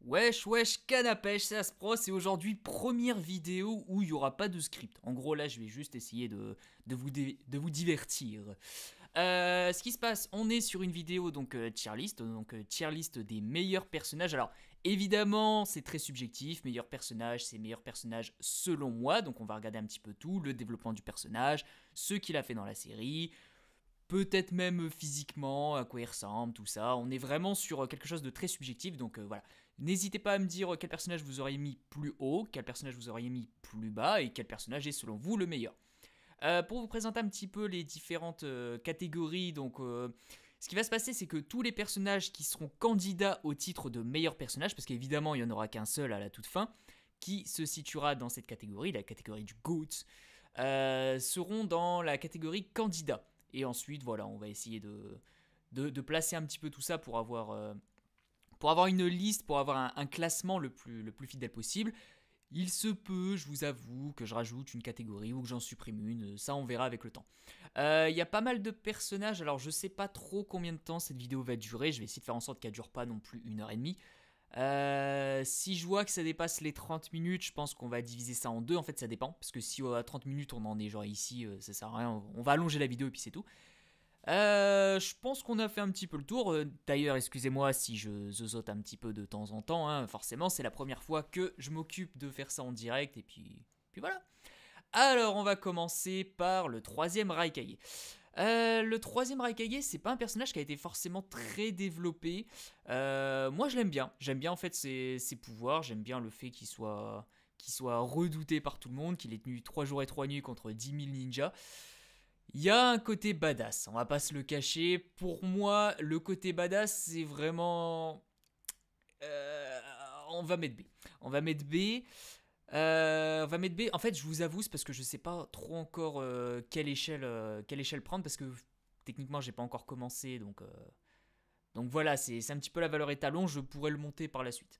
Wesh wesh canne à pêche, c'est Aspros et aujourd'hui première vidéo où il n'y aura pas de script. En gros là je vais juste essayer de vous divertir. Ce qui se passe, on est sur une vidéo donc tier list des meilleurs personnages. Alors évidemment c'est très subjectif, meilleurs personnages c'est meilleurs personnages selon moi. Donc on va regarder un petit peu tout, le développement du personnage, ce qu'il a fait dans la série, peut-être même physiquement, à quoi il ressemble, tout ça. On est vraiment sur quelque chose de très subjectif, donc voilà. N'hésitez pas à me dire quel personnage vous auriez mis plus haut, quel personnage vous auriez mis plus bas, et quel personnage est selon vous le meilleur. Pour vous présenter un petit peu les différentes catégories, ce qui va se passer, c'est que tous les personnages qui seront candidats au titre de meilleur personnage, parce qu'évidemment il n'y en aura qu'un seul à la toute fin, qui se situera dans cette catégorie, la catégorie du GOAT, seront dans la catégorie candidat. Et ensuite, voilà, on va essayer de placer un petit peu tout ça pour avoir une liste, pour avoir un classement le plus fidèle possible. Il se peut, je vous avoue, que je rajoute une catégorie ou que j'en supprime une, ça on verra avec le temps. Il y a pas mal de personnages, alors je sais pas trop combien de temps cette vidéo va durer, je vais essayer de faire en sorte qu'elle dure pas non plus 1 h 30. Si je vois que ça dépasse les 30 minutes, je pense qu'on va diviser ça en deux. En fait, ça dépend. Parce que si à 30 minutes on en est genre ici, ça sert à rien. On va allonger la vidéo et puis c'est tout. Je pense qu'on a fait un petit peu le tour. D'ailleurs, excusez-moi si je zozote un petit peu de temps en temps, hein. Forcément, c'est la première fois que je m'occupe de faire ça en direct. Et puis voilà. Alors, on va commencer par le troisième Raikage. Le troisième Raikage, c'est pas un personnage qui a été forcément très développé. Moi, je l'aime bien. J'aime bien en fait ses pouvoirs. J'aime bien le fait qu'il soit redouté par tout le monde, qu'il ait tenu 3 jours et 3 nuits contre 10 000 ninjas. Il y a un côté badass, on va pas se le cacher. Pour moi, le côté badass, c'est vraiment. On va mettre B. On va mettre B. On va mettre B. En fait, je vous avoue, c'est parce que je sais pas trop encore quelle échelle prendre parce que techniquement, j'ai pas encore commencé, donc voilà, c'est un petit peu la valeur étalon. Je pourrais le monter par la suite.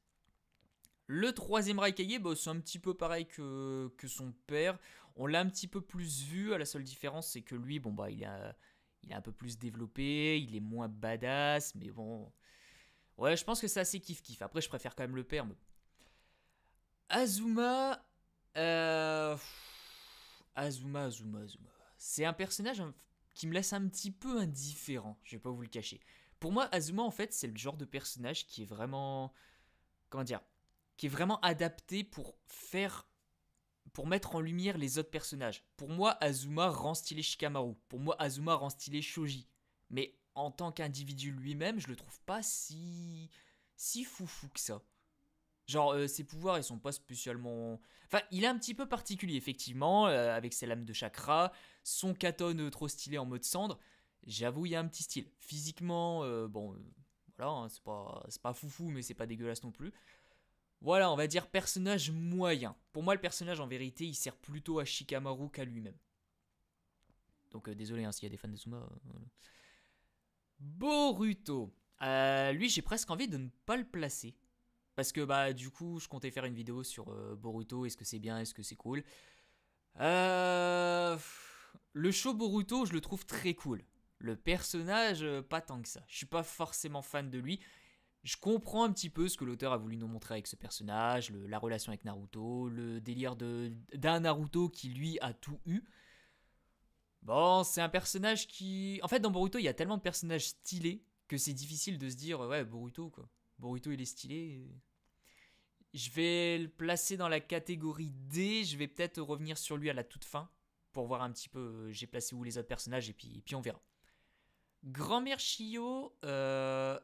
Le troisième Raikage, bah, c'est un petit peu pareil que son père. On l'a un petit peu plus vu. La seule différence, c'est que lui, bon bah, il a un peu plus développé, il est moins badass, mais bon. Ouais, je pense que c'est assez kiff-kiff. Après, je préfère quand même le père. Azuma. euh, Azuma. C'est un personnage qui me laisse un petit peu indifférent, je vais pas vous le cacher. Pour moi, Azuma, en fait, c'est le genre de personnage qui est vraiment. Comment dire, qui est vraiment adapté pour mettre en lumière les autres personnages. Pour moi, Azuma rend stylé Shikamaru. Pour moi, Azuma rend stylé Shoji. Mais en tant qu'individu lui-même, je le trouve pas si foufou que ça. Genre, ses pouvoirs, ils sont pas spécialement. Enfin, il est un petit peu particulier, effectivement, avec ses lames de chakra, son katone trop stylé en mode cendre. J'avoue, il y a un petit style. Physiquement, bon, voilà, hein, c'est pas foufou, mais c'est pas dégueulasse non plus. Voilà, on va dire personnage moyen. Pour moi, le personnage, en vérité, il sert plutôt à Shikamaru qu'à lui-même. Donc, désolé hein, s'il y a des fans de Suma. Boruto. Lui, j'ai presque envie de ne pas le placer. Parce que, bah, du coup, je comptais faire une vidéo sur Boruto. Est-ce que c'est bien? Est-ce que c'est cool? Euh... Le show Boruto, je le trouve très cool. Le personnage, pas tant que ça. Je suis pas forcément fan de lui. Je comprends un petit peu ce que l'auteur a voulu nous montrer avec ce personnage, la relation avec Naruto, le délire d'un Naruto qui lui a tout eu. Bon, c'est un personnage qui. En fait, dans Boruto, il y a tellement de personnages stylés que c'est difficile de se dire, ouais, Boruto, quoi. Boruto, il est stylé. Je vais le placer dans la catégorie D. Je vais peut-être revenir sur lui à la toute fin pour voir un petit peu j'ai placé où les autres personnages et puis on verra. Grand-mère Shio, elle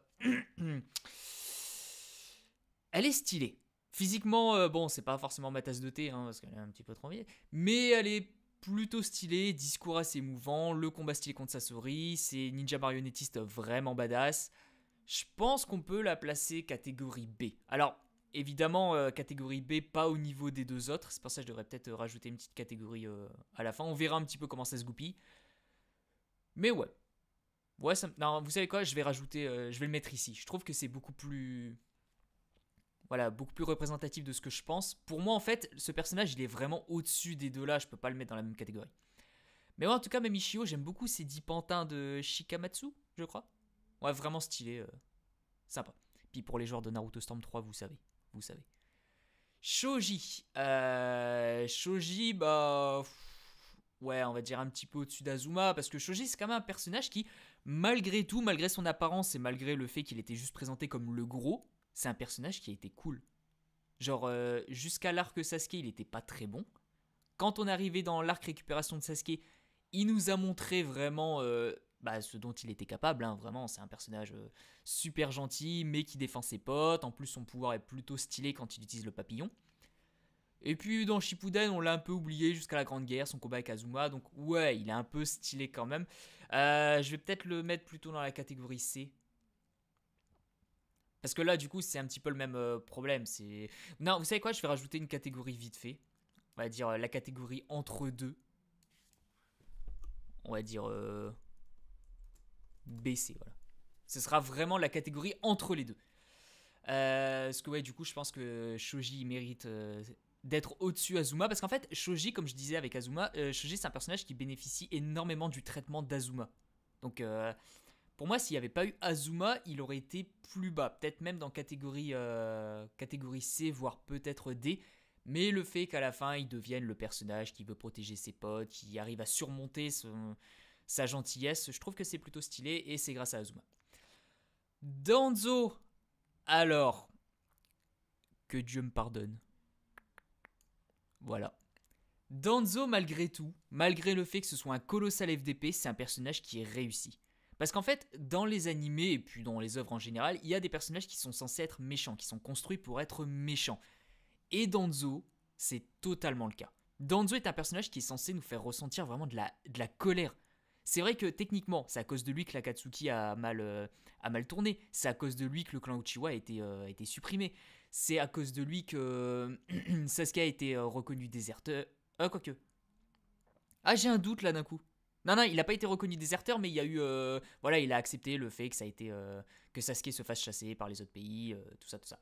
est stylée. Physiquement, bon, c'est pas forcément ma tasse de thé, hein, parce qu'elle est un petit peu trop vieille, mais elle est plutôt stylée, discours assez émouvant, le combat stylé contre Sasori, c'est ninja marionnettiste vraiment badass. Je pense qu'on peut la placer catégorie B. Alors, évidemment, catégorie B, pas au niveau des deux autres, c'est pour ça que je devrais peut-être rajouter une petite catégorie à la fin, on verra un petit peu comment ça se goupille. Mais ouais, ouais, non, vous savez quoi, je vais rajouter, je vais le mettre ici. Je trouve que c'est beaucoup plus voilà, beaucoup plus représentatif de ce que je pense. Pour moi, en fait, ce personnage, il est vraiment au-dessus des deux là, je peux pas le mettre dans la même catégorie. Mais ouais, en tout cas, même Ishio, j'aime beaucoup ces 10 pantins de Shikamatsu, je crois. Ouais, vraiment stylé, sympa. Puis pour les joueurs de Naruto Storm 3, vous savez. Vous savez. Shoji. Shoji, bah... Ouais, on va dire un petit peu au-dessus d'Azuma, parce que Shoji, c'est quand même un personnage qui, malgré tout, malgré son apparence et malgré le fait qu'il était juste présenté comme le gros, c'est un personnage qui a été cool. Genre, jusqu'à l'arc Sasuke, il était pas très bon. Quand on est arrivé dans l'arc récupération de Sasuke, il nous a montré vraiment ce dont il était capable. Hein. Vraiment, c'est un personnage super gentil, mais qui défend ses potes. En plus, son pouvoir est plutôt stylé quand il utilise le papillon. Et puis dans Shippuden, on l'a un peu oublié jusqu'à la Grande Guerre, son combat avec Azuma. Donc ouais, il est un peu stylé quand même. Je vais peut-être le mettre plutôt dans la catégorie C. Parce que là, du coup, c'est un petit peu le même problème. Non, vous savez quoi, je vais rajouter une catégorie vite fait. On va dire la catégorie entre deux. On va dire BC, voilà. Ce sera vraiment la catégorie entre les deux. Parce que ouais, du coup, je pense que Shoji mérite d'être au-dessus Azuma. Parce qu'en fait, Shoji, comme je disais avec Azuma, Shoji, c'est un personnage qui bénéficie énormément du traitement d'Azuma. Donc, pour moi, s'il n'y avait pas eu Azuma, il aurait été plus bas. Peut-être même dans catégorie C, voire peut-être D. Mais le fait qu'à la fin, il devienne le personnage qui veut protéger ses potes, qui arrive à surmonter sa gentillesse, je trouve que c'est plutôt stylé et c'est grâce à Azuma. Danzo, alors, que Dieu me pardonne. Voilà. Danzo, malgré tout, malgré le fait que ce soit un colossal FDP, c'est un personnage qui est réussi. Parce qu'en fait, dans les animés et puis dans les œuvres en général, il y a des personnages qui sont censés être méchants, qui sont construits pour être méchants. Et Danzo, c'est totalement le cas. Danzo est un personnage qui est censé nous faire ressentir vraiment de la colère. C'est vrai que techniquement, c'est à cause de lui que l'Akatsuki a mal tourné. C'est à cause de lui que le clan Uchiwa a été supprimé. C'est à cause de lui que Sasuke a été reconnu déserteur. Quoique. Ah, j'ai un doute là d'un coup. Non, il n'a pas été reconnu déserteur, mais il y a eu. Voilà, il a accepté le fait que ça a été. Que Sasuke se fasse chasser par les autres pays, tout ça, tout ça.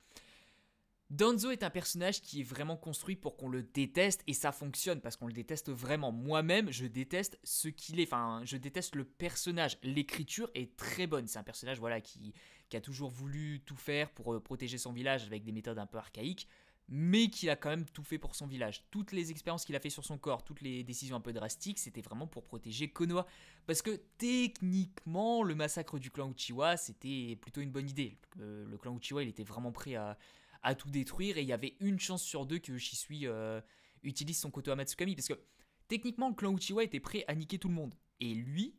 Danzo est un personnage qui est vraiment construit pour qu'on le déteste et ça fonctionne parce qu'on le déteste vraiment. Moi-même, je déteste ce qu'il est. Enfin, je déteste le personnage. L'écriture est très bonne. C'est un personnage voilà, qui a toujours voulu tout faire pour protéger son village avec des méthodes un peu archaïques, mais qui a quand même tout fait pour son village. Toutes les expériences qu'il a fait sur son corps, toutes les décisions un peu drastiques, c'était vraiment pour protéger Konoha. Parce que techniquement, le massacre du clan Uchiwa, c'était plutôt une bonne idée. Le clan Uchiwa, il était vraiment prêt à tout détruire et il y avait une chance sur deux que Shisui utilise son Kotoa Matsukami parce que techniquement le clan Uchiwa était prêt à niquer tout le monde et lui,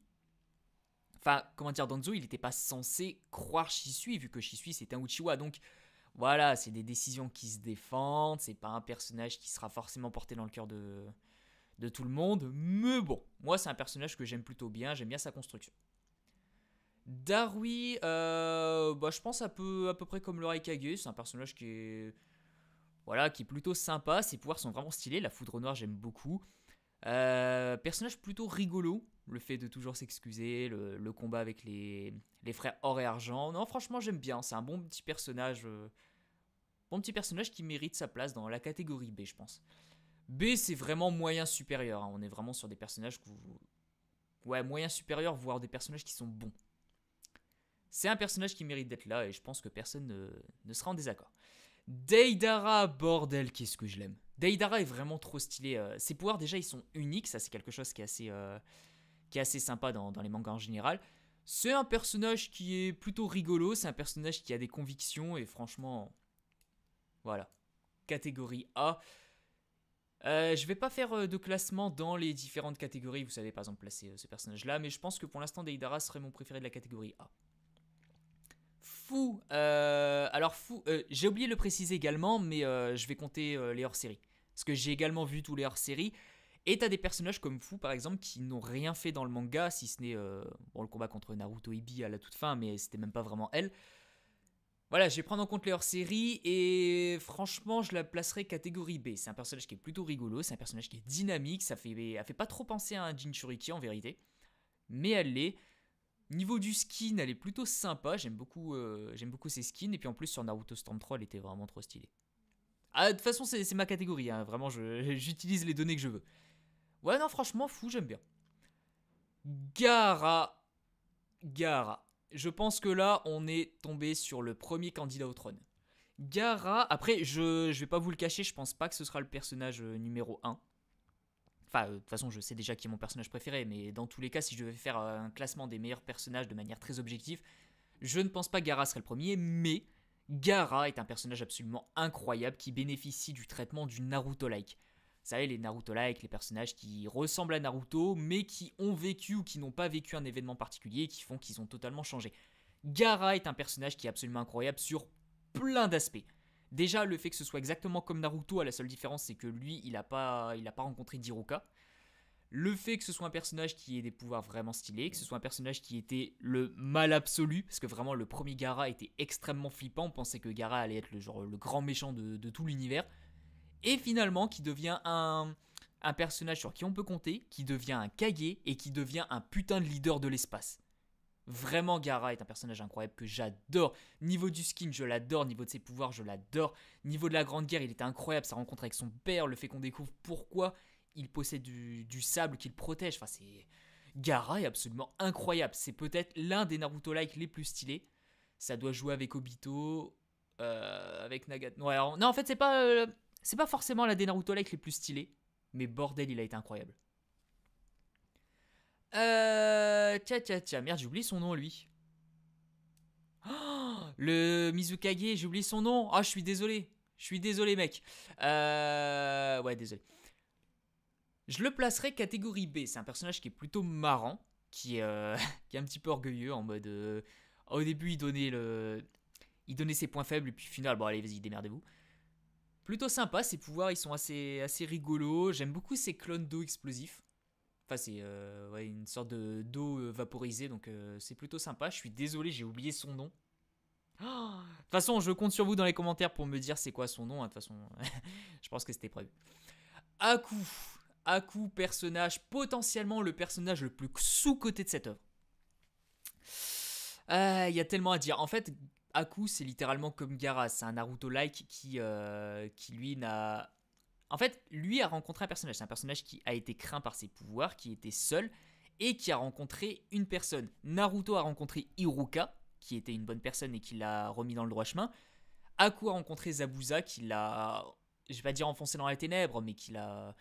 enfin comment dire, Danzo il n'était pas censé croire Shisui vu que Shisui c'était un Uchiwa, donc voilà, c'est des décisions qui se défendent, c'est pas un personnage qui sera forcément porté dans le cœur de tout le monde, mais bon, moi c'est un personnage que j'aime plutôt bien, j'aime bien sa construction. Darui, je pense à peu près comme le Raikage, c'est un personnage qui est, voilà, qui est plutôt sympa, ses pouvoirs sont vraiment stylés, la foudre noire j'aime beaucoup. Personnage plutôt rigolo, le fait de toujours s'excuser, le combat avec les frères or et argent, non franchement j'aime bien, c'est un bon petit personnage qui mérite sa place dans la catégorie B je pense. B c'est vraiment moyen supérieur, hein. On est vraiment sur des personnages ouais, moyen supérieur, voire des personnages qui sont bons. C'est un personnage qui mérite d'être là et je pense que personne ne sera en désaccord. Deidara, bordel, qu'est-ce que je l'aime. Deidara est vraiment trop stylé. Ses pouvoirs déjà ils sont uniques, ça c'est quelque chose qui est assez sympa dans les mangas en général. C'est un personnage qui est plutôt rigolo, c'est un personnage qui a des convictions et franchement, voilà, catégorie A. Je vais pas faire de classement dans les différentes catégories, vous savez par exemple placer ce personnage là, mais je pense que pour l'instant Deidara serait mon préféré de la catégorie A. Fou, alors Fou, j'ai oublié de le préciser également, mais je vais compter les hors-séries. Parce que j'ai également vu tous les hors-séries. Et t'as des personnages comme Fou par exemple qui n'ont rien fait dans le manga, si ce n'est le combat contre Naruto Ibi à la toute fin, mais c'était même pas vraiment elle. Voilà, je vais prendre en compte les hors-séries et franchement je la placerai catégorie B. C'est un personnage qui est plutôt rigolo, c'est un personnage qui est dynamique, elle fait pas trop penser à un Jinchuriki en vérité. Mais elle l'est. Niveau du skin, elle est plutôt sympa, j'aime beaucoup ses skins, et puis en plus sur Naruto Storm 3, elle était vraiment trop stylée. Ah, de toute façon, c'est ma catégorie, hein. Vraiment, j'utilise les données que je veux. Ouais, non, franchement, Fou, j'aime bien. Gaara. je pense que là, on est tombé sur le premier candidat au trône. Gaara, après, je vais pas vous le cacher, je pense pas que ce sera le personnage numéro un. Enfin, de toute façon, je sais déjà qui est mon personnage préféré, mais dans tous les cas, si je devais faire un classement des meilleurs personnages de manière très objective, je ne pense pas que Gaara serait le premier, mais Gaara est un personnage absolument incroyable qui bénéficie du traitement du Naruto-like. Vous savez, les Naruto-like, les personnages qui ressemblent à Naruto, mais qui ont vécu ou qui n'ont pas vécu un événement particulier et qui font qu'ils ont totalement changé. Gaara est un personnage qui est absolument incroyable sur plein d'aspects. Déjà, le fait que ce soit exactement comme Naruto, la seule différence, c'est que lui, il a pas rencontré d'Iruka. Le fait que ce soit un personnage qui ait des pouvoirs vraiment stylés, que ce soit un personnage qui était le mal absolu, parce que vraiment le premier Gaara était extrêmement flippant, on pensait que Gaara allait être le grand méchant de tout l'univers, et finalement qui devient un personnage sur qui on peut compter, qui devient un Kage, et qui devient un putain de leader de l'espace. Vraiment, Gaara est un personnage incroyable que j'adore. Niveau du skin, je l'adore. Niveau de ses pouvoirs, je l'adore. Niveau de la Grande Guerre, il était incroyable. Sa rencontre avec son père, le fait qu'on découvre pourquoi il possède du sable qui le protège. Enfin, c'est... Gaara est absolument incroyable. C'est peut-être l'un des Naruto-like les plus stylés. Ça doit jouer avec Obito, avec Nagato. Ouais, alors, non, en fait, c'est pas forcément l'un des Naruto-like les plus stylés. Mais bordel, il a été incroyable. Tiens, merde, j'ai oublié son nom, lui. Oh, le Mizukage, j'ai oublié son nom. Ah, je suis désolé. Je suis désolé, mec. Ouais, désolé. Je le placerai catégorie B. C'est un personnage qui est plutôt marrant, qui est, qui est un petit peu orgueilleux, en mode... au début, il donnait ses points faibles, et puis au final, bon, allez, vas-y, démerdez-vous. Plutôt sympa, ses pouvoirs, ils sont assez rigolos. J'aime beaucoup ses clones d'eau explosifs. Enfin, c'est ouais, une sorte d'eau vaporisée, donc c'est plutôt sympa. Je suis désolé, j'ai oublié son nom. Oh, de toute façon, je compte sur vous dans les commentaires pour me dire c'est quoi son nom. De toute façon, je pense que c'était prévu. Aku. Aku, personnage, potentiellement le personnage le plus sous-coté de cette œuvre. Il y a tellement à dire. En fait, Aku, c'est littéralement comme Gaara. C'est un Naruto-like qui lui, n'a... En fait, lui a rencontré un personnage. C'est un personnage qui a été craint par ses pouvoirs, qui était seul, et qui a rencontré une personne. Naruto a rencontré Iruka, qui était une bonne personne et qui l'a remis dans le droit chemin. Aku a rencontré Zabuza, qui l'a... Je vais pas dire enfoncé dans les ténèbres, mais qui l'a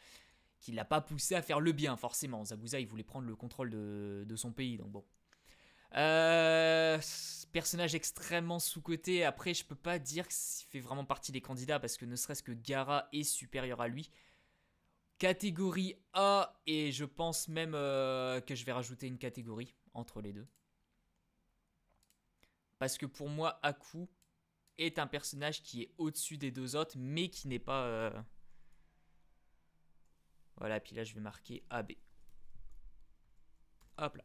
pas poussé à faire le bien, forcément. Zabuza, il voulait prendre le contrôle de son pays, donc bon. Personnage extrêmement sous-coté. Après, je peux pas dire qu'il fait vraiment partie des candidats parce que ne serait-ce que Gaara est supérieur à lui. Catégorie A, et je pense même que je vais rajouter une catégorie entre les deux. Parce que pour moi, Aku est un personnage qui est au-dessus des deux autres, mais qui n'est pas... Voilà, puis là, je vais marquer AB. Hop là.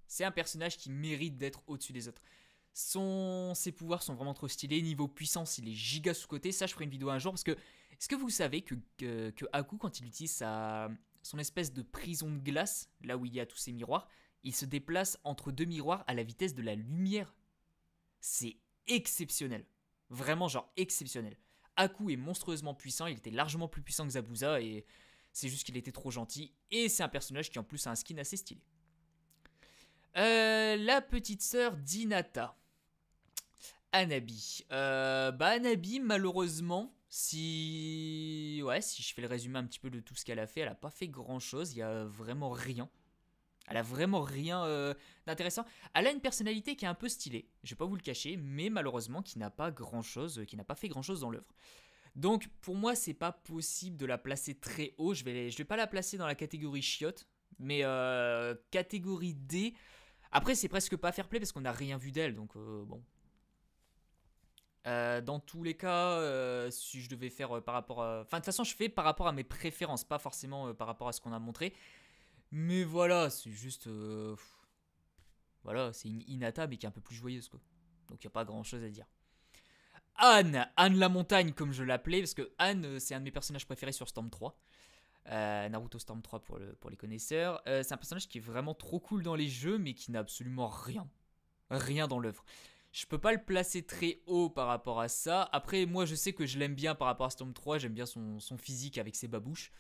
C'est un personnage qui mérite d'être au-dessus des autres. Ses pouvoirs sont vraiment trop stylés. Niveau puissance, il est giga sous-coté. Ça, je ferai une vidéo un jour parce que... Est-ce que vous savez que Aku, quand il utilise son espèce de prison de glace, là où il y a tous ces miroirs, il se déplace entre deux miroirs à la vitesse de la lumière. C'est exceptionnel. Vraiment, genre exceptionnel. Aku est monstrueusement puissant. Il était largement plus puissant que Zabuza et c'est juste qu'il était trop gentil. Et c'est un personnage qui en plus a un skin assez stylé. La petite sœur d'Hinata. Hanabi. Hanabi, malheureusement, si je fais le résumé un petit peu de tout ce qu'elle a fait, elle a pas fait grand chose. Il y a vraiment rien. Elle a vraiment rien d'intéressant. Elle a une personnalité qui est un peu stylée, je vais pas vous le cacher, mais malheureusement qui n'a pas fait grand chose dans l'œuvre. Donc pour moi, c'est pas possible de la placer très haut. Je vais pas la placer dans la catégorie chiotte, mais catégorie D. Après, c'est presque pas fair play parce qu'on n'a rien vu d'elle, donc bon. Dans tous les cas, si je devais faire par rapport à... Enfin, de toute façon, je fais par rapport à mes préférences, pas forcément par rapport à ce qu'on a montré. Mais voilà, c'est juste... Voilà, c'est une Hinata, mais qui est un peu plus joyeuse, quoi. Donc, il n'y a pas grand-chose à dire. Anne la montagne, comme je l'appelais, parce que Anne, c'est un de mes personnages préférés sur Storm 3. Naruto Storm 3 pour les connaisseurs. C'est un personnage qui est vraiment trop cool dans les jeux, mais qui n'a absolument rien dans l'œuvre. Je peux pas le placer très haut par rapport à ça. Après, moi, je sais que je l'aime bien par rapport à Storm 3. J'aime bien son physique avec ses babouches.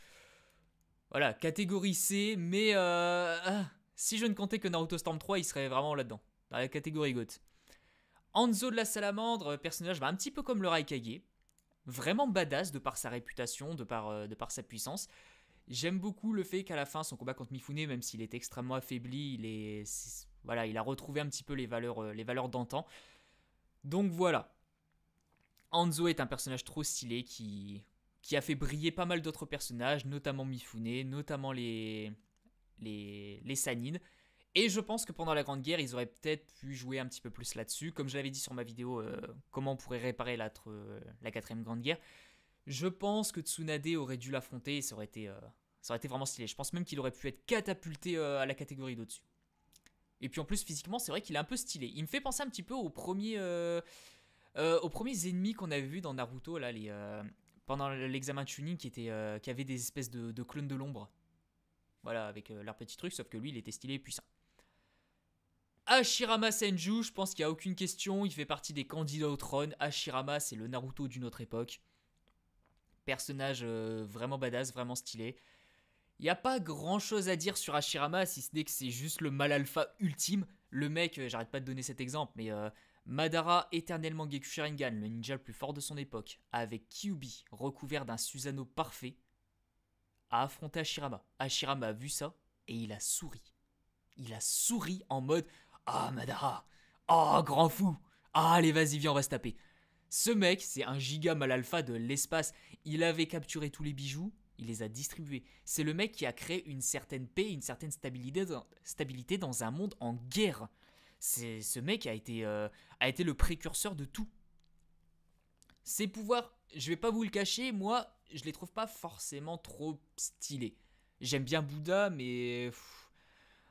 Voilà, catégorie C, mais si je ne comptais que Naruto Storm 3, il serait vraiment là-dedans. dans la catégorie GOAT. Hanzo de la Salamandre, personnage un petit peu comme le Raikage. Vraiment badass de par sa réputation, de par sa puissance. J'aime beaucoup le fait qu'à la fin, son combat contre Mifune, même s'il est extrêmement affaibli, il a retrouvé un petit peu les valeurs d'antan. Donc voilà. Hanzo est un personnage trop stylé qui a fait briller pas mal d'autres personnages, notamment Mifune, notamment les Sannin. Et je pense que pendant la Grande Guerre, ils auraient peut-être pu jouer un petit peu plus là-dessus. Comme je l'avais dit sur ma vidéo, comment on pourrait réparer la 4ème Grande Guerre. Je pense que Tsunade aurait dû l'affronter et ça aurait été vraiment stylé. Je pense même qu'il aurait pu être catapulté à la catégorie d'au-dessus. Et puis en plus, physiquement, c'est vrai qu'il est un peu stylé. Il me fait penser un petit peu aux premiers ennemis qu'on avait vus dans Naruto, là, pendant l'examen de Chunin, qui avaient des espèces de clones de l'ombre. Voilà, avec leur petit truc, sauf que lui, il était stylé et puissant. Hashirama Senju, je pense qu'il n'y a aucune question, il fait partie des candidats au trône. Hashirama, c'est le Naruto d'une autre époque. Personnage vraiment badass, vraiment stylé. Il n'y a pas grand chose à dire sur Hashirama, si ce n'est que c'est juste le mal alpha ultime. Le mec, j'arrête pas de donner cet exemple, mais Madara, éternellement Geku Sharingan, le ninja le plus fort de son époque, avec Kyuubi, recouvert d'un Susanoo parfait, a affronté Hashirama. Hashirama a vu ça, et il a souri. Il a souri en mode « Ah, Madara! Ah, grand fou! Ah, allez, vas-y, viens, on va se taper !» Ce mec, c'est un giga mal alpha de l'espace. Il avait capturé tous les bijoux, il les a distribués. C'est le mec qui a créé une certaine paix, une certaine stabilité dans un monde en guerre. Ce mec a été le précurseur de tout. Ses pouvoirs, je vais pas vous le cacher, moi, je les trouve pas forcément trop stylés. J'aime bien Bouddha, mais...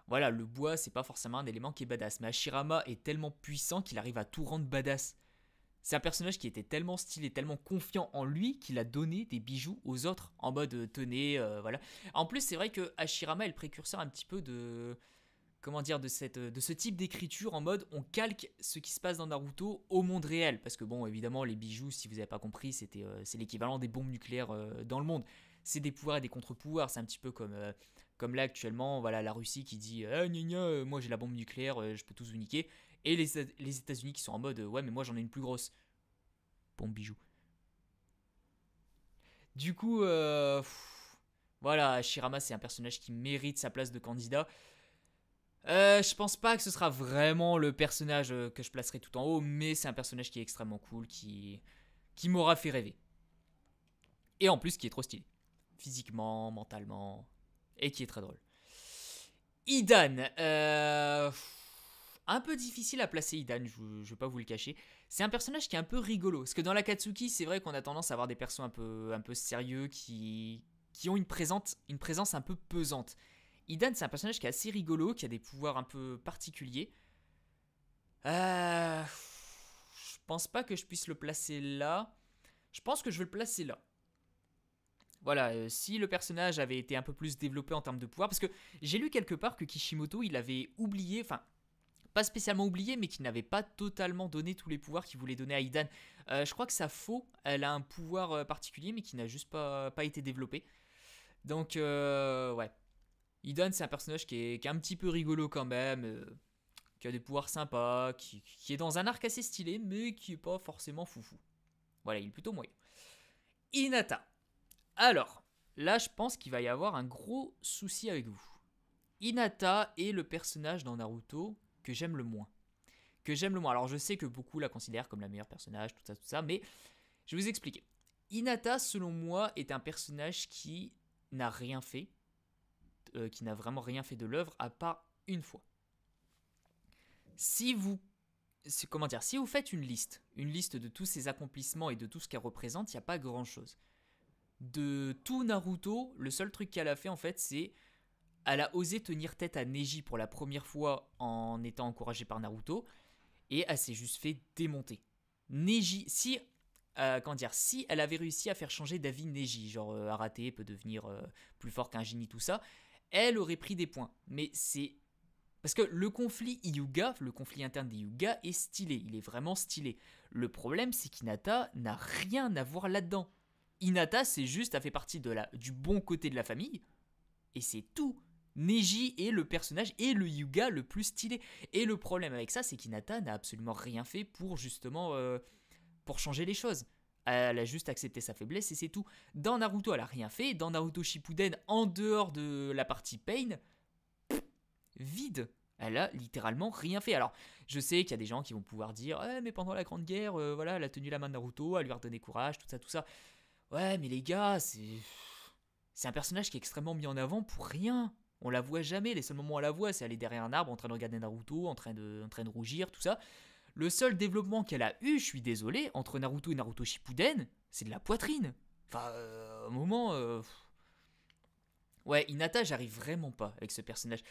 voilà, le bois, c'est pas forcément un élément qui est badass. Mais Hashirama est tellement puissant qu'il arrive à tout rendre badass. C'est un personnage qui était tellement stylé, tellement confiant en lui qu'il a donné des bijoux aux autres en mode tenez, voilà. En plus, c'est vrai que Hashirama est le précurseur un petit peu de ce type d'écriture en mode on calque ce qui se passe dans Naruto au monde réel. Parce que bon, évidemment, les bijoux, si vous n'avez pas compris, c'est l'équivalent des bombes nucléaires dans le monde. C'est des pouvoirs et des contre-pouvoirs. C'est un petit peu comme là actuellement, voilà, la Russie qui dit gna gna, moi j'ai la bombe nucléaire, je peux tous vous niquer. Et les États-Unis qui sont en mode ouais, mais moi j'en ai une plus grosse. Bombe bijou. Du coup, voilà, Hashirama c'est un personnage qui mérite sa place de candidat. Je pense pas que ce sera vraiment le personnage que je placerai tout en haut, mais c'est un personnage qui est extrêmement cool, qui m'aura fait rêver. Et en plus qui est trop stylé. Physiquement, mentalement, et qui est très drôle. Idan, un peu difficile à placer Idan, je vais pas vous le cacher. C'est un personnage qui est un peu rigolo, parce que dans l'Akatsuki, c'est vrai qu'on a tendance à avoir des persos un peu sérieux qui ont une présence un peu pesante. Idan, c'est un personnage qui est assez rigolo, qui a des pouvoirs un peu particuliers. Je pense pas que je puisse le placer là. Je pense que je vais le placer là. Voilà, si le personnage avait été un peu plus développé en termes de pouvoir, parce que j'ai lu quelque part que Kishimoto, il avait oublié, enfin, pas spécialement oublié, mais qu'il n'avait pas totalement donné tous les pouvoirs qu'il voulait donner à Idan. Je crois que sa faux, elle a un pouvoir particulier, mais qui n'a juste pas été développé. Donc, ouais. Idan, c'est un personnage qui est un petit peu rigolo quand même, qui a des pouvoirs sympas, qui est dans un arc assez stylé, mais qui est pas forcément foufou. Voilà, il est plutôt moyen. Hinata. Alors, là, je pense qu'il va y avoir un gros souci avec vous. Hinata est le personnage dans Naruto que j'aime le moins. Alors, je sais que beaucoup la considèrent comme la meilleure personnage, tout ça, mais je vais vous expliquer. Hinata, selon moi, est un personnage qui n'a rien fait, qui n'a vraiment rien fait de l'œuvre, à part une fois. Si vous faites une liste de tous ses accomplissements et de tout ce qu'elle représente, il n'y a pas grand-chose. De tout Naruto, le seul truc qu'elle a fait en fait, c'est elle a osé tenir tête à Neji pour la première fois en étant encouragée par Naruto, et elle s'est juste fait démonter. Neji, si elle avait réussi à faire changer d'avis Neji, genre Arate peut devenir plus fort qu'un génie, tout ça, elle aurait pris des points. Mais c'est parce que le conflit Hyuga, le conflit interne des Hyuga est stylé, il est vraiment stylé. Le problème, c'est qu'Hinata n'a rien à voir là-dedans. Hinata, c'est juste, elle fait partie du bon côté de la famille, et c'est tout. Neji est le personnage et le Hyuga le plus stylé. Et le problème avec ça, c'est qu'Hinata n'a absolument rien fait pour justement pour changer les choses. Elle a juste accepté sa faiblesse et c'est tout. Dans Naruto, elle a rien fait. Dans Naruto Shippuden, en dehors de la partie Pain, vide. Elle a littéralement rien fait. Alors, je sais qu'il y a des gens qui vont pouvoir dire mais pendant la Grande Guerre, voilà, elle a tenu la main de Naruto, elle lui a redonné courage, tout ça, tout ça. Ouais, mais les gars, c'est un personnage qui est extrêmement mis en avant pour rien. On la voit jamais. Les seuls moments où on la voit, c'est aller derrière un arbre en train de regarder Naruto, en train de rougir, tout ça. Le seul développement qu'elle a eu, je suis désolé, entre Naruto et Naruto Shippuden, c'est de la poitrine. Enfin, au moment... Ouais, Hinata, j'arrive vraiment pas avec ce personnage.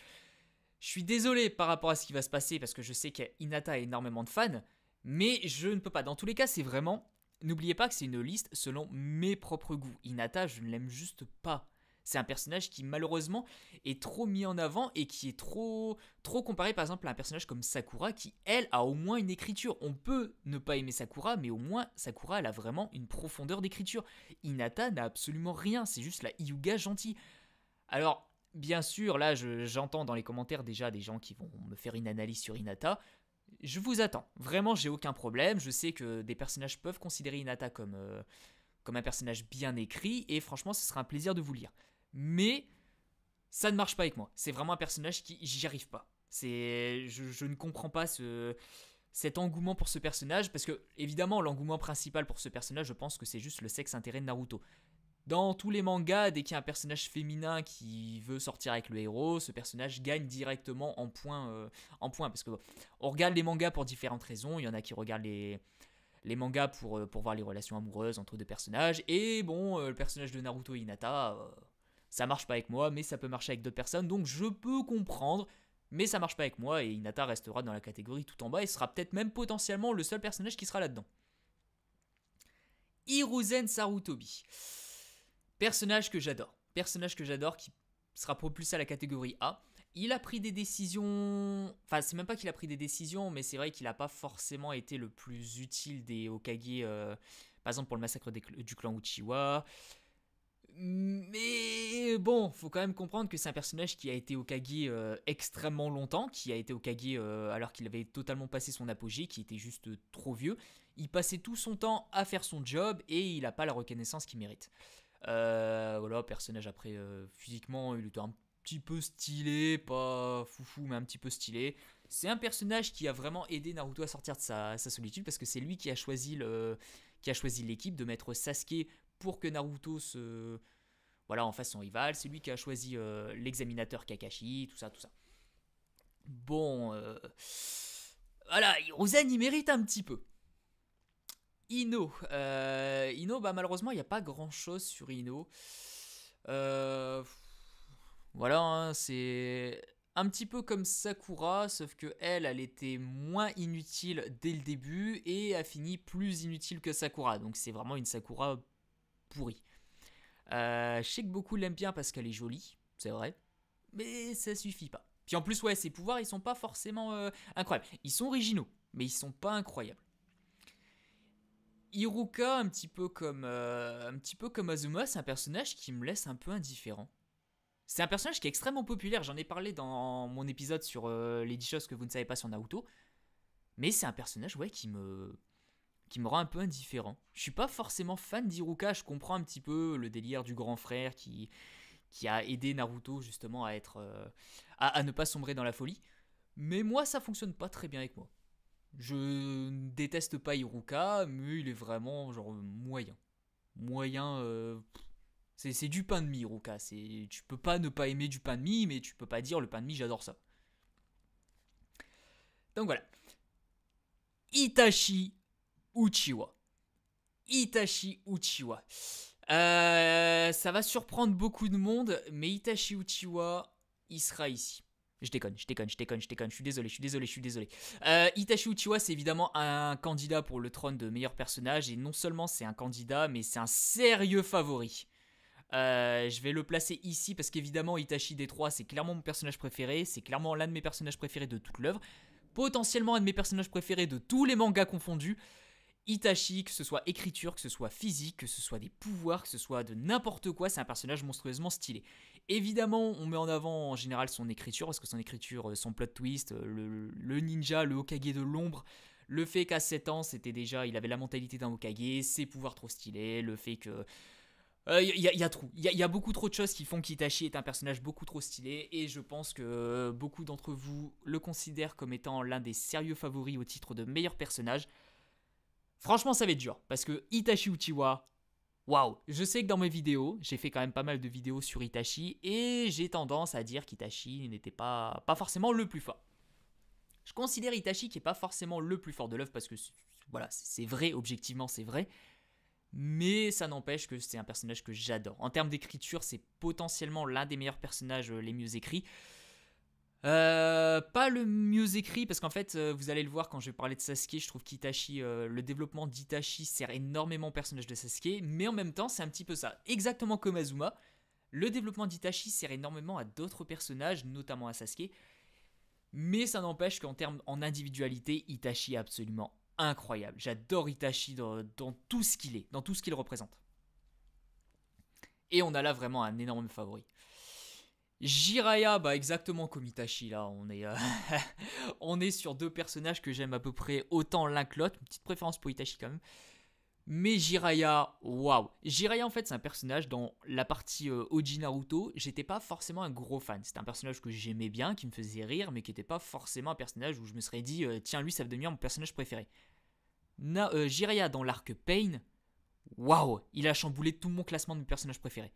Je suis désolé par rapport à ce qui va se passer, parce que je sais qu'Hinata a énormément de fans, mais je ne peux pas. Dans tous les cas, c'est vraiment... N'oubliez pas que c'est une liste selon mes propres goûts. Hinata, je ne l'aime juste pas. C'est un personnage qui malheureusement est trop mis en avant et qui est trop comparé par exemple à un personnage comme Sakura qui elle a au moins une écriture. On peut ne pas aimer Sakura mais au moins Sakura elle a vraiment une profondeur d'écriture. Hinata n'a absolument rien, c'est juste la Hyuga gentille. Alors bien sûr là j'entends dans les commentaires déjà des gens qui vont me faire une analyse sur Hinata. Je vous attends, vraiment j'ai aucun problème, je sais que des personnages peuvent considérer Hinata comme un personnage bien écrit et franchement ce sera un plaisir de vous lire. Mais ça ne marche pas avec moi. C'est vraiment un personnage qui j'y arrive pas. Je ne comprends pas cet engouement pour ce personnage parce que évidemment l'engouement principal pour ce personnage, je pense que c'est juste le sexe intérêt de Naruto. Dans tous les mangas, dès qu'il y a un personnage féminin qui veut sortir avec le héros, ce personnage gagne directement en points, parce que on regarde les mangas pour différentes raisons. Il y en a qui regardent les mangas pour voir les relations amoureuses entre deux personnages. Et bon, le personnage de Naruto et Hinata, ça marche pas avec moi, mais ça peut marcher avec d'autres personnes, donc je peux comprendre, mais ça marche pas avec moi, et Hinata restera dans la catégorie tout en bas, et sera peut-être même potentiellement le seul personnage qui sera là-dedans. Hiruzen Sarutobi. Personnage que j'adore, qui sera propulsé à la catégorie A. Il a pris des décisions... Enfin, c'est même pas qu'il a pris des décisions, mais c'est vrai qu'il n'a pas forcément été le plus utile des Hokage, par exemple pour le massacre du clan Uchiwa. Mais bon, faut quand même comprendre que c'est un personnage qui a été Hokage extrêmement longtemps, qui a été Hokage alors qu'il avait totalement passé son apogée, qui était juste trop vieux. Il passait tout son temps à faire son job et il n'a pas la reconnaissance qu'il mérite. Voilà, personnage après, physiquement, il était un petit peu stylé, pas foufou, mais un petit peu stylé. C'est un personnage qui a vraiment aidé Naruto à sortir de sa solitude parce que c'est lui qui a choisi l'équipe de mettre Sasuke pour que Naruto en fasse son rival. C'est lui qui a choisi l'examinateur Kakashi, tout ça. Bon, voilà, Hiruzen il mérite un petit peu. Ino, malheureusement il n'y a pas grand chose sur Ino. Voilà, hein, c'est un petit peu comme Sakura, sauf que elle était moins inutile dès le début et a fini plus inutile que Sakura. Donc c'est vraiment une Sakura pourrie. Je sais que beaucoup l'aiment bien parce qu'elle est jolie, c'est vrai, mais ça suffit pas. Puis en plus, ouais, ses pouvoirs ils sont pas forcément incroyables. Ils sont originaux, mais ils sont pas incroyables. Iruka, un petit peu comme Azuma, c'est un personnage qui me laisse un peu indifférent. C'est un personnage qui est extrêmement populaire, j'en ai parlé dans mon épisode sur les 10 choses que vous ne savez pas sur Naruto. Mais c'est un personnage qui me rend un peu indifférent. Je suis pas forcément fan d'Iruka, je comprends un petit peu le délire du grand frère qui a aidé Naruto justement à à ne pas sombrer dans la folie. Mais moi ça fonctionne pas très bien avec moi. Je ne déteste pas Iruka, mais il est vraiment genre moyen. C'est du pain de mie, Iruka. Tu peux pas ne pas aimer du pain de mie, mais tu peux pas dire le pain de mie, j'adore ça. Donc voilà. Itachi Uchiwa. Ça va surprendre beaucoup de monde, mais Itachi Uchiwa, il sera ici. Je déconne, je suis désolé. Itachi Uchiwa, c'est évidemment un candidat pour le trône de meilleur personnage, et non seulement c'est un candidat, mais c'est un sérieux favori. Je vais le placer ici parce qu'évidemment Itachi D3 c'est clairement mon personnage préféré, c'est clairement l'un de mes personnages préférés de toute l'œuvre, potentiellement un de mes personnages préférés de tous les mangas confondus, Itachi, que ce soit écriture, que ce soit physique, que ce soit des pouvoirs, que ce soit de n'importe quoi, c'est un personnage monstrueusement stylé. Évidemment, on met en avant en général son écriture, parce que son écriture, son plot twist, le ninja, le Hokage de l'ombre, le fait qu'à 7 ans, c'était déjà, il avait la mentalité d'un Hokage, ses pouvoirs trop stylés, le fait que... Il y a beaucoup trop de choses qui font qu'Itachi est un personnage beaucoup trop stylé, et je pense que beaucoup d'entre vous le considèrent comme étant l'un des sérieux favoris au titre de meilleur personnage. Franchement, ça va être dur, parce que Itachi Uchiwa, waouh. Je sais que dans mes vidéos, j'ai fait quand même pas mal de vidéos sur Itachi, et j'ai tendance à dire qu'Itachi n'était pas forcément le plus fort. Je considère Itachi qui n'est pas forcément le plus fort de l'œuvre, parce que voilà, c'est vrai, objectivement c'est vrai, mais ça n'empêche que c'est un personnage que j'adore. En termes d'écriture, c'est potentiellement l'un des meilleurs personnages les mieux écrits. Pas le mieux écrit, parce qu'en fait, vous allez le voir quand je vais parler de Sasuke, je trouve qu'Itachi, le développement d'Itachi sert énormément au personnage de Sasuke, mais en même temps, c'est un petit peu ça. Exactement comme Azuma, le développement d'Itachi sert énormément à d'autres personnages, notamment à Sasuke, mais ça n'empêche qu'en termes en individualité, Itachi est absolument incroyable. J'adore Itachi dans tout ce qu'il est, dans tout ce qu'il représente. Et on a là vraiment un énorme favori. Jiraiya, bah exactement comme Itachi, là, on est sur deux personnages que j'aime à peu près autant l'un que l'autre, une petite préférence pour Itachi quand même. Mais Jiraiya, waouh. Jiraiya, en fait, c'est un personnage dans la partie Oji Naruto, j'étais pas forcément un gros fan. C'était un personnage que j'aimais bien, qui me faisait rire, mais qui était pas forcément un personnage où je me serais dit, tiens, lui, ça va devenir mon personnage préféré. Jiraiya dans l'arc Pain, waouh, il a chamboulé tout mon classement de mes personnages préférés.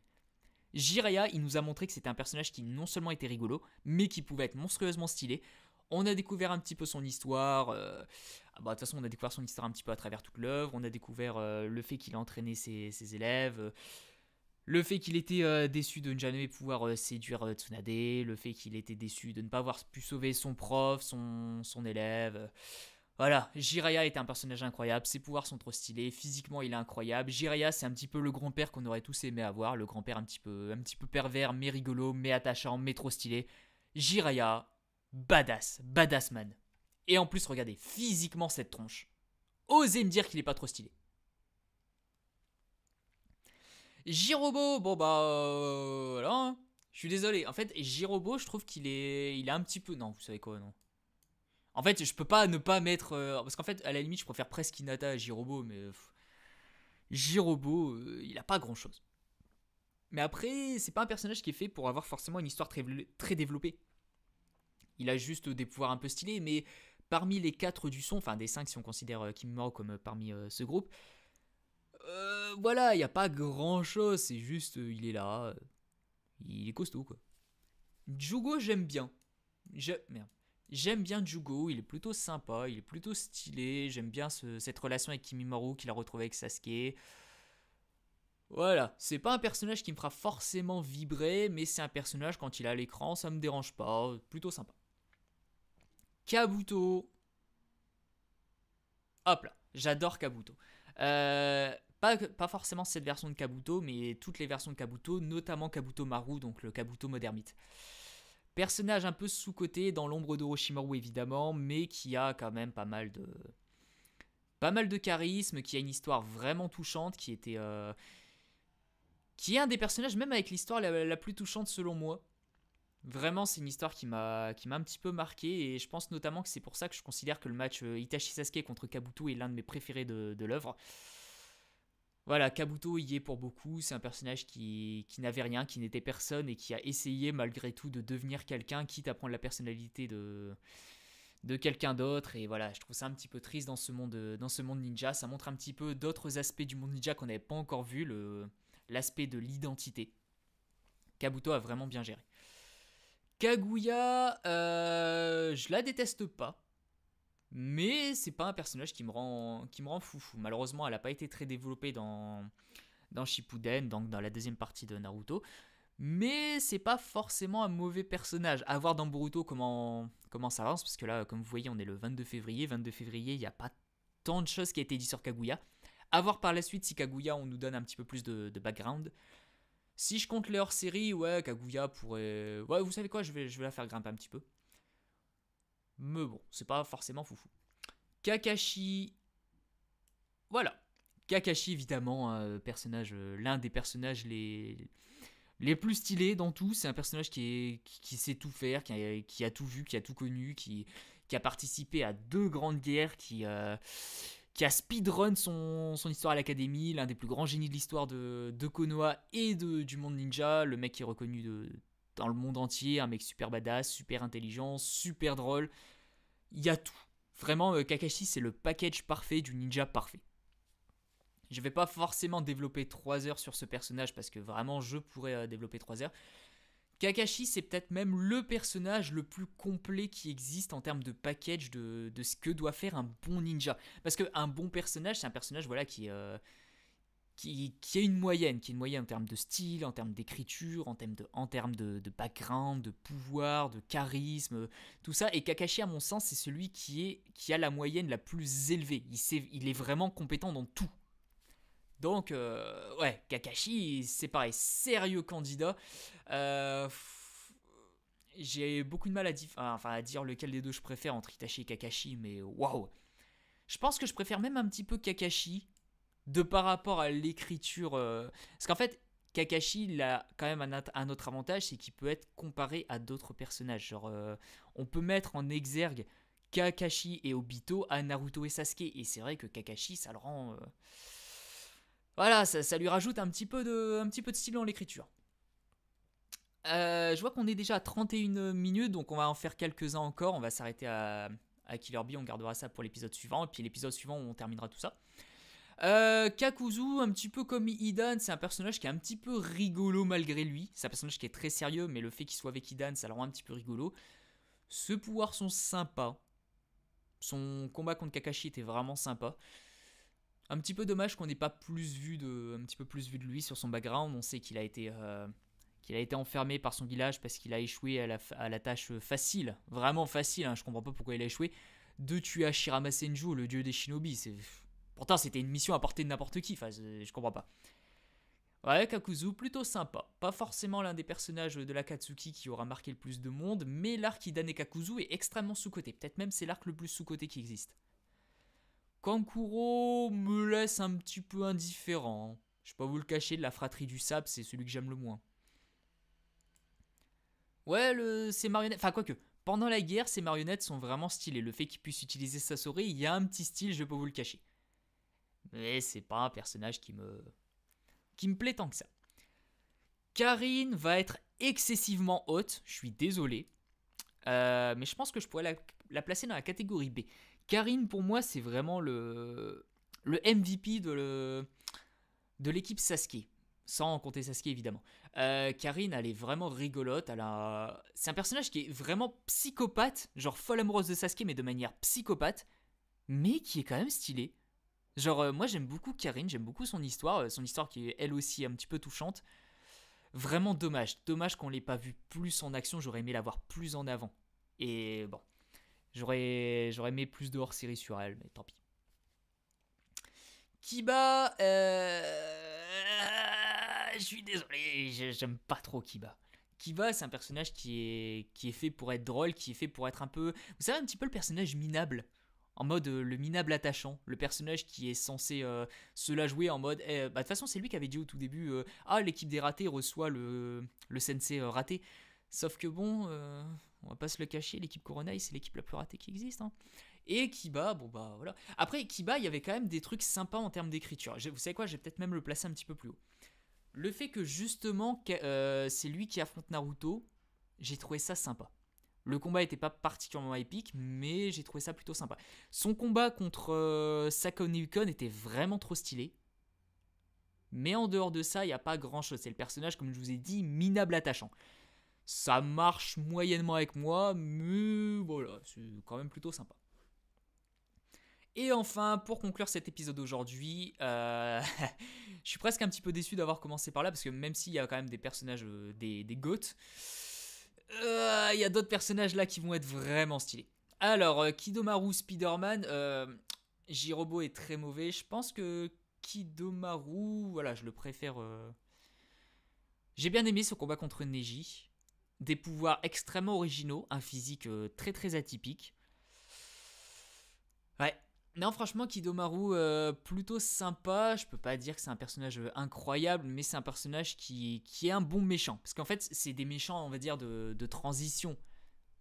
Jiraiya, il nous a montré que c'était un personnage qui non seulement était rigolo, mais qui pouvait être monstrueusement stylé. On a découvert un petit peu son histoire. De toute façon, on a découvert son histoire un petit peu à travers toute l'œuvre. On a découvert le fait qu'il a entraîné ses élèves. Le fait qu'il était déçu de ne jamais pouvoir séduire Tsunade. Le fait qu'il était déçu de ne pas avoir pu sauver son prof, son élève. Voilà, Jiraiya est un personnage incroyable, ses pouvoirs sont trop stylés, physiquement il est incroyable. Jiraiya, c'est un petit peu le grand-père qu'on aurait tous aimé avoir, le grand-père un petit peu pervers, mais rigolo, mais attachant, mais trop stylé. Jiraiya, badass man. Et en plus, regardez, physiquement cette tronche. Osez me dire qu'il est pas trop stylé. Jirobo, bon bah voilà, hein. Je suis désolé. En fait, Jirobo, je trouve qu'il est un petit peu... Non, vous savez quoi, non. En fait, je peux pas ne pas mettre... parce qu'en fait, à la limite, je préfère presque Hinata à Jirobo, mais... Jirobo, il a pas grand-chose. Mais après, c'est pas un personnage qui est fait pour avoir forcément une histoire très développée. Il a juste des pouvoirs un peu stylés, mais parmi les 4 du son, enfin des 5 si on considère Kimimaro comme parmi ce groupe, voilà, il n'y a pas grand-chose, c'est juste, il est là, il est costaud, quoi. Jugo, j'aime bien. Merde. J'aime bien Jugo, il est plutôt sympa, il est plutôt stylé, j'aime bien cette relation avec Kimimaro qu'il a retrouvée avec Sasuke. Voilà, c'est pas un personnage qui me fera forcément vibrer, mais c'est un personnage quand il est à l'écran, ça me dérange pas, plutôt sympa. Kabuto. Hop là, j'adore Kabuto. Pas forcément cette version de Kabuto, mais toutes les versions de Kabuto, notamment Kabuto Maru, donc le Kabuto Modernite. Personnage un peu sous-coté dans l'ombre d'Orochimaru évidemment, mais qui a quand même pas mal de charisme, qui a une histoire vraiment touchante, qui est un des personnages même avec l'histoire la plus touchante selon moi. Vraiment, c'est une histoire qui m'a un petit peu marqué, et je pense notamment que c'est pour ça que je considère que le match Itachi Sasuke contre Kabuto est l'un de mes préférés de l'œuvre. Voilà, Kabuto y est pour beaucoup, c'est un personnage qui n'avait rien, qui n'était personne, et qui a essayé malgré tout de devenir quelqu'un, quitte à prendre la personnalité de quelqu'un d'autre. Et voilà, je trouve ça un petit peu triste dans ce monde ninja. Ça montre un petit peu d'autres aspects du monde ninja qu'on n'avait pas encore vu, l'aspect de l'identité. Kabuto a vraiment bien géré. Kaguya, je la déteste pas. Mais c'est pas un personnage qui me rend foufou. Malheureusement, elle n'a pas été très développée dans Shippuden, donc dans la deuxième partie de Naruto. Mais c'est pas forcément un mauvais personnage. À voir dans Boruto comment ça avance, parce que là, comme vous voyez, on est le 22 février. 22 février, il n'y a pas tant de choses qui a été dit sur Kaguya. À voir par la suite si Kaguya, on nous donne un petit peu plus de background. Si je compte les hors-série, ouais, Kaguya pourrait... Ouais, vous savez quoi, je vais la faire grimper un petit peu. Mais bon, c'est pas forcément foufou. Kakashi. Voilà. Kakashi, évidemment, l'un des personnages les plus stylés dans tout. C'est un personnage qui sait tout faire, qui a tout vu, qui a tout connu, qui a participé à 2 grandes guerres, qui a speedrun son histoire à l'académie, l'un des plus grands génies de l'histoire de Konoha et du monde ninja, le mec qui est reconnu dans le monde entier, un mec super badass, super intelligent, super drôle. Il y a tout. Vraiment, Kakashi, c'est le package parfait du ninja parfait. Je vais pas forcément développer 3 heures sur ce personnage parce que vraiment je pourrais développer 3 heures. Kakashi, c'est peut-être même le personnage le plus complet qui existe en termes de package de ce que doit faire un bon ninja. Parce qu'un bon personnage, c'est un personnage voilà, qui a une moyenne en termes de style, en termes d'écriture, en termes de background, de pouvoir, de charisme, tout ça. Et Kakashi, à mon sens, c'est celui qui a la moyenne la plus élevée. Il est vraiment compétent dans tout. Donc, ouais, Kakashi, c'est pareil, sérieux candidat. Euh, j'ai beaucoup de mal à dire lequel des deux je préfère entre Itachi et Kakashi, mais waouh! Je pense que je préfère même un petit peu Kakashi de par rapport à l'écriture. Parce qu'en fait, Kakashi, il a quand même un autre avantage, c'est qu'il peut être comparé à d'autres personnages. Genre, on peut mettre en exergue Kakashi et Obito à Naruto et Sasuke. Et c'est vrai que Kakashi, ça le rend. Voilà, ça lui rajoute un petit peu de style dans l'écriture. Je vois qu'on est déjà à 31 minutes, donc on va en faire quelques-uns encore. On va s'arrêter à Killer Bee, on gardera ça pour l'épisode suivant. Et puis l'épisode suivant, on terminera tout ça. Kakuzu, un petit peu comme Hidan, c'est un personnage qui est un petit peu rigolo malgré lui. C'est un personnage qui est très sérieux, mais le fait qu'il soit avec Hidan, ça le rend un petit peu rigolo. Ses pouvoirs sont sympas. Son combat contre Kakashi était vraiment sympa. Un petit peu dommage qu'on n'ait pas un petit peu plus vu de lui sur son background. On sait qu'il a été enfermé par son village parce qu'il a échoué à la tâche facile, vraiment facile, hein, je comprends pas pourquoi il a échoué, de tuer Hashirama Senju, le dieu des shinobi. Pourtant, c'était une mission à portée de n'importe qui, enfin, je comprends pas. Ouais, Kakuzu, plutôt sympa. Pas forcément l'un des personnages de l'Akatsuki qui aura marqué le plus de monde, mais l'arc Hidan et Kakuzu est extrêmement sous-coté. Peut-être même c'est l'arc le plus sous-coté qui existe. Kankuro me laisse un petit peu indifférent. Je vais pas vous le cacher, de la fratrie du sable, c'est celui que j'aime le moins. Ouais, ces marionnettes. Enfin, quoique, pendant la guerre, ces marionnettes sont vraiment stylées. Le fait qu'ils puissent utiliser Sasori, il y a un petit style, je vais pas vous le cacher. Mais c'est pas un personnage qui me plaît tant que ça. Karine va être excessivement haute, je suis désolé. Mais je pense que je pourrais la placer dans la catégorie B. Karine, pour moi, c'est vraiment le MVP de l'équipe Sasuke. Sans compter Sasuke, évidemment. Karine, elle est vraiment rigolote. C'est un personnage qui est vraiment psychopathe, genre folle amoureuse de Sasuke, mais de manière psychopathe, mais qui est quand même stylé. Genre, moi j'aime beaucoup Karine, j'aime beaucoup son histoire qui est elle aussi un petit peu touchante. Vraiment dommage qu'on l'ait pas vu plus en action, j'aurais aimé la voir plus en avant. Et bon, j'aurais aimé plus de hors-série sur elle, mais tant pis. Kiba, je suis désolé, j'aime pas trop Kiba. Kiba, c'est un personnage qui est fait pour être drôle, qui est fait pour être un peu... Vous savez, un petit peu le personnage minable. En mode le minable attachant. Le personnage qui est censé se la jouer en mode... de toute façon, c'est lui qui avait dit au tout début ah, l'équipe des ratés reçoit le sensei raté. Sauf que bon, on va pas se le cacher, l'équipe Kuronai, c'est l'équipe la plus ratée qui existe. Hein. Et Kiba, bon bah voilà. Après, Kiba, il y avait quand même des trucs sympas en termes d'écriture. Vous savez quoi, je vais peut-être même le placer un petit peu plus haut. Le fait que justement, c'est lui qui affronte Naruto, j'ai trouvé ça sympa. Le combat n'était pas particulièrement épique, mais j'ai trouvé ça plutôt sympa. Son combat contre Sakone Ukon était vraiment trop stylé. Mais en dehors de ça, il n'y a pas grand-chose. C'est le personnage, comme je vous ai dit, minable attachant. Ça marche moyennement avec moi, mais voilà, c'est quand même plutôt sympa. Et enfin, pour conclure cet épisode d'aujourd'hui, je suis presque un petit peu déçu d'avoir commencé par là, parce que même s'il y a quand même des personnages, des GOAT, il y a d'autres personnages là qui vont être vraiment stylés. Alors, Kidomaru Spider-Man, Jirobo est très mauvais. Je pense que Kidomaru, voilà, je le préfère. J'ai bien aimé ce combat contre Neji. Des pouvoirs extrêmement originaux, un physique très très atypique. Ouais, Non, franchement, Kidomaru, plutôt sympa. Je peux pas dire que c'est un personnage incroyable, mais c'est un personnage qui est un bon méchant. Parce qu'en fait, c'est des méchants, on va dire, de transition.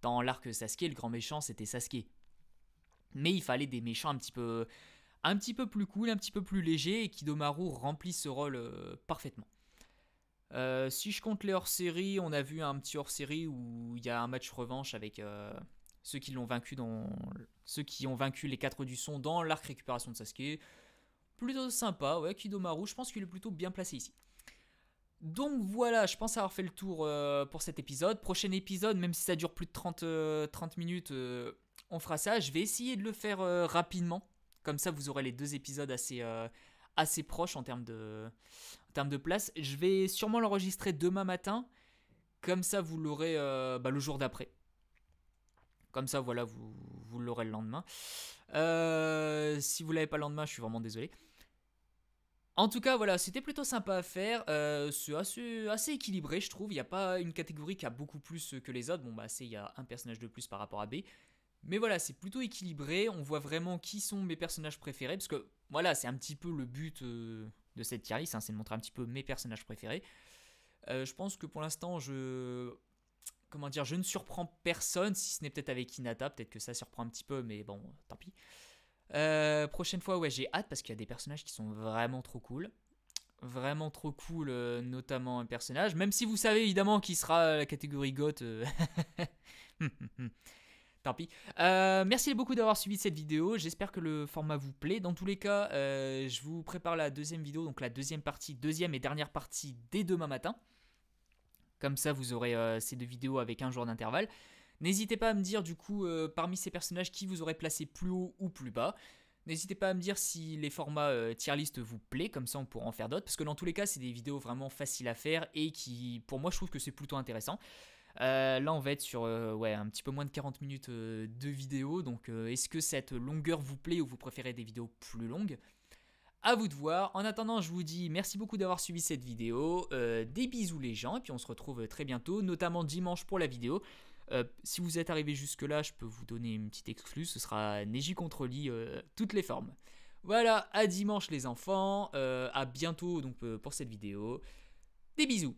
Dans l'arc Sasuke, le grand méchant, c'était Sasuke. Mais il fallait des méchants un petit peu plus cool, un petit peu plus léger, et Kidomaru remplit ce rôle parfaitement. Si je compte les hors-série, on a vu un petit hors-série où il y a un match revanche avec ceux qui l'ont vaincu ceux qui ont vaincu les 4 du son dans l'arc récupération de Sasuke. Plutôt sympa, ouais, Kidomaru, je pense qu'il est plutôt bien placé ici. Donc voilà, je pense avoir fait le tour pour cet épisode. Prochain épisode, même si ça dure plus de 30 minutes, on fera ça. Je vais essayer de le faire rapidement. Comme ça, vous aurez les 2 épisodes assez proches en termes de place. Je vais sûrement l'enregistrer demain matin. Comme ça, vous l'aurez le jour d'après. Comme ça, voilà, vous l'aurez le lendemain. Si vous l'avez pas le lendemain, je suis vraiment désolé. En tout cas, voilà, c'était plutôt sympa à faire. C'est assez équilibré, je trouve. Il n'y a pas une catégorie qui a beaucoup plus que les autres. Bon, bah, il y a un personnage de plus par rapport à B. Mais voilà, c'est plutôt équilibré. On voit vraiment qui sont mes personnages préférés. Parce que, voilà, c'est un petit peu le but de cette tier list. Hein, c'est de montrer un petit peu mes personnages préférés. Je pense que pour l'instant, je ne surprends personne. Si ce n'est peut-être avec Hinata. Peut-être que ça surprend un petit peu, mais bon, tant pis. Prochaine fois, ouais, j'ai hâte parce qu'il y a des personnages qui sont vraiment trop cool. Vraiment trop cool, notamment un personnage. Même si vous savez évidemment qui sera la catégorie GOAT. Tant pis. Merci beaucoup d'avoir suivi cette vidéo. J'espère que le format vous plaît. Dans tous les cas, je vous prépare la deuxième vidéo, donc la deuxième et dernière partie dès demain matin. Comme ça, vous aurez ces 2 vidéos avec un jour d'intervalle. N'hésitez pas à me dire du coup parmi ces personnages qui vous aurez placé plus haut ou plus bas. N'hésitez pas à me dire si les formats tier list vous plaît, comme ça on pourra en faire d'autres. Parce que dans tous les cas, c'est des vidéos vraiment faciles à faire et qui, pour moi, je trouve que c'est plutôt intéressant. Là, on va être sur un petit peu moins de 40 minutes de vidéo. Donc, est-ce que cette longueur vous plaît ou vous préférez des vidéos plus longues ? À vous de voir. En attendant, je vous dis merci beaucoup d'avoir suivi cette vidéo. Des bisous les gens. Et puis on se retrouve très bientôt, notamment dimanche pour la vidéo. Si vous êtes arrivé jusque là, je peux vous donner une petite exclue, ce sera Neji contre Lee, toutes les formes. Voilà, à dimanche les enfants, à bientôt donc, pour cette vidéo. Des bisous.